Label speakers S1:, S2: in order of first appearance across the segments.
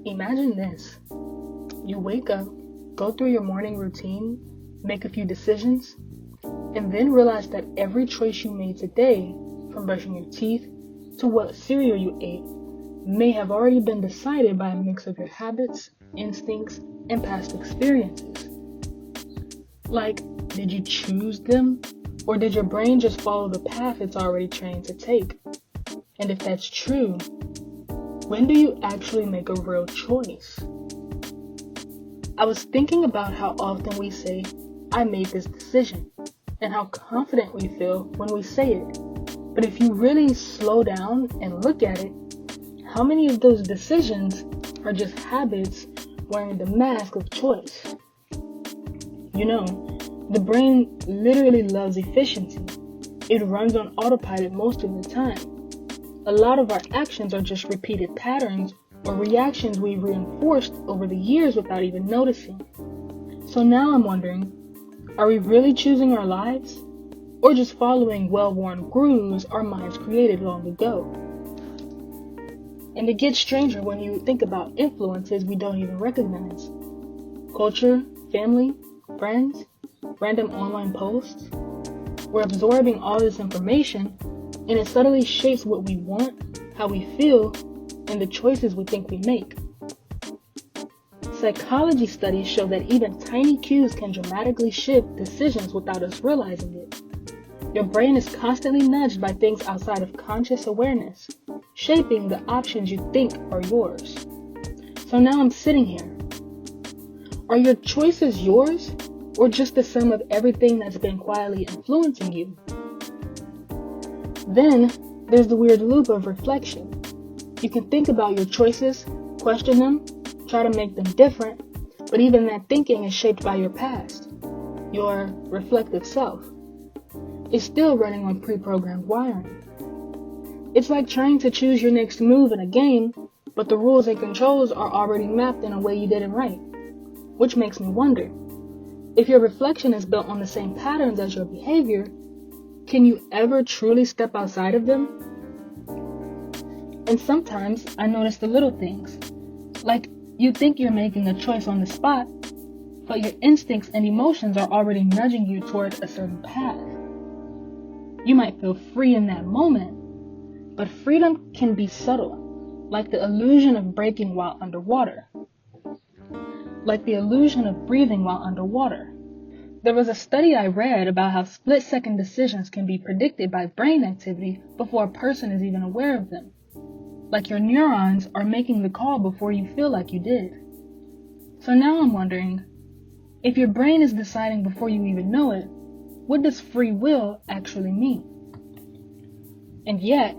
S1: Imagine this. You wake up, go through your morning routine, make a few decisions, and then realize that every choice you made today, from brushing your teeth to what cereal you ate, may have already been decided by a mix of your habits, instincts, and past experiences. Like, did you choose them? Or did your brain just follow the path it's already trained to take? And if that's true, when do you actually make a real choice? I was thinking about how often we say, I made this decision, and how confident we feel when we say it. But if you really slow down and look at it, how many of those decisions are just habits wearing the mask of choice? You know, the brain literally loves efficiency. It runs on autopilot most of the time. A lot of our actions are just repeated patterns or reactions we reinforced over the years without even noticing. So now I'm wondering, are we really choosing our lives? Or just following well-worn grooves our minds created long ago? And it gets stranger when you think about influences we don't even recognize. Culture, family, friends, random online posts. We're absorbing all this information, and it subtly shapes what we want, how we feel, and the choices we think we make. Psychology studies show that even tiny cues can dramatically shift decisions without us realizing it. Your brain is constantly nudged by things outside of conscious awareness, shaping the options you think are yours. So now I'm sitting here. Are your choices yours, or just the sum of everything that's been quietly influencing you? Then there's the weird loop of reflection. You can think about your choices, question them, try to make them different, but even that thinking is shaped by your past. Your reflective self is still running on pre-programmed wiring. It's like trying to choose your next move in a game, but the rules and controls are already mapped in a way you didn't write. Which makes me wonder, if your reflection is built on the same patterns as your behavior, can you ever truly step outside of them? And sometimes I notice the little things, like you think you're making a choice on the spot, but your instincts and emotions are already nudging you toward a certain path. You might feel free in that moment, but freedom can be subtle, like the illusion of breathing while underwater. There was a study I read about how split-second decisions can be predicted by brain activity before a person is even aware of them. Like your neurons are making the call before you feel like you did. So now I'm wondering, if your brain is deciding before you even know it, what does free will actually mean? And yet,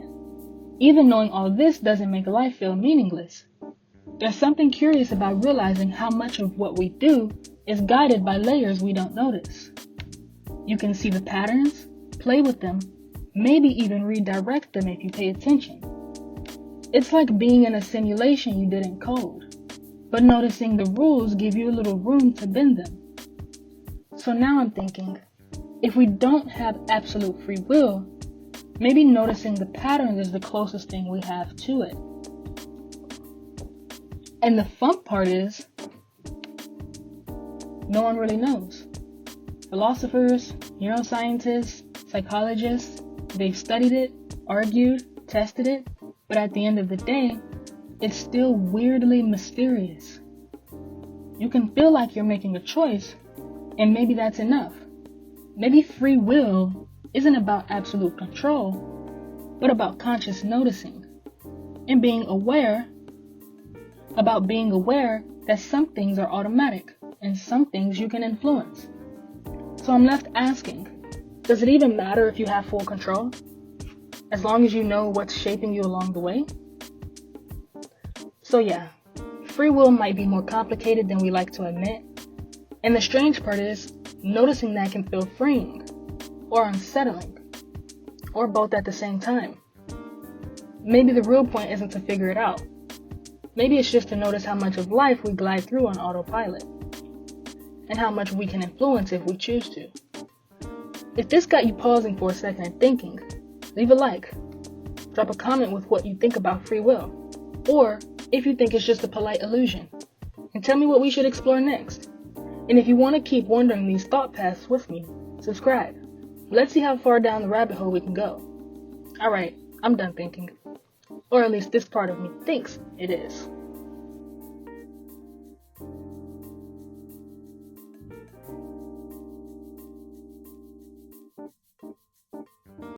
S1: even knowing all this doesn't make life feel meaningless. There's something curious about realizing how much of what we do is guided by layers we don't notice. You can see the patterns, play with them, maybe even redirect them if you pay attention. It's like being in a simulation you didn't code, but noticing the rules give you a little room to bend them. So now I'm thinking, if we don't have absolute free will, maybe noticing the patterns is the closest thing we have to it. And the fun part is, no one really knows. Philosophers, neuroscientists, psychologists, they've studied it, argued, tested it, but at the end of the day, it's still weirdly mysterious. You can feel like you're making a choice, and maybe that's enough. Maybe free will isn't about absolute control, but about conscious noticing and being aware that some things are automatic and some things you can influence. So I'm left asking, does it even matter if you have full control? As long as you know what's shaping you along the way? So yeah, free will might be more complicated than we like to admit. And the strange part is, noticing that can feel freeing, or unsettling, or both at the same time. Maybe the real point isn't to figure it out. Maybe it's just to notice how much of life we glide through on autopilot, and how much we can influence if we choose to. If this got you pausing for a second and thinking, leave a like, drop a comment with what you think about free will, or if you think it's just a polite illusion. And tell me what we should explore next. And if you want to keep wandering these thought paths with me, subscribe. Let's see how far down the rabbit hole we can go. Alright, I'm done thinking. Or at least this part of me thinks it is.